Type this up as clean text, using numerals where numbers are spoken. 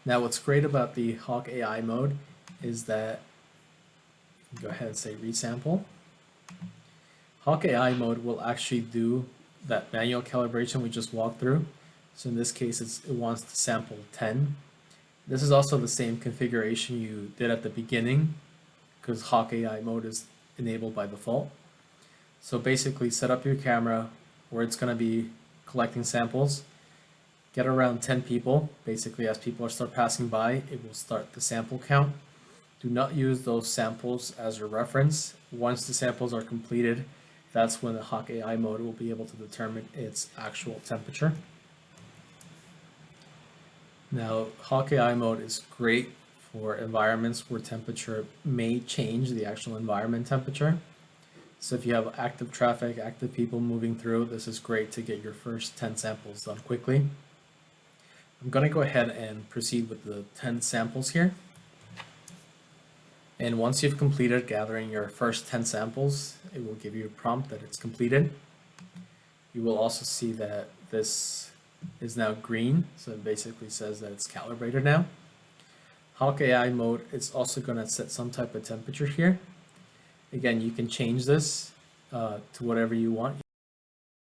Now what's great about the HawkAI mode is that, go ahead and say resample. HawkAI mode will actually do that manual calibration we just walked through. So in this case, it wants to sample 10. This is also the same configuration you did at the beginning because HawkAI mode is enabled by default. So basically set up your camera where it's going to be collecting samples. Get around 10 people. Basically, as people start passing by, it will start the sample count. Do not use those samples as your reference. Once the samples are completed, that's when the HawkAI mode will be able to determine its actual temperature. Now, HawkAI mode is great for environments where temperature may change the actual environment temperature. So if you have active traffic, active people moving through, this is great to get your first 10 samples done quickly. I'm going to go ahead and proceed with the 10 samples here. And once you've completed gathering your first 10 samples, it will give you a prompt that it's completed. You will also see that this is now green, so it basically says that it's calibrated now. HawkAI mode, it's also going to set some type of temperature here. Again, you can change this to whatever you want.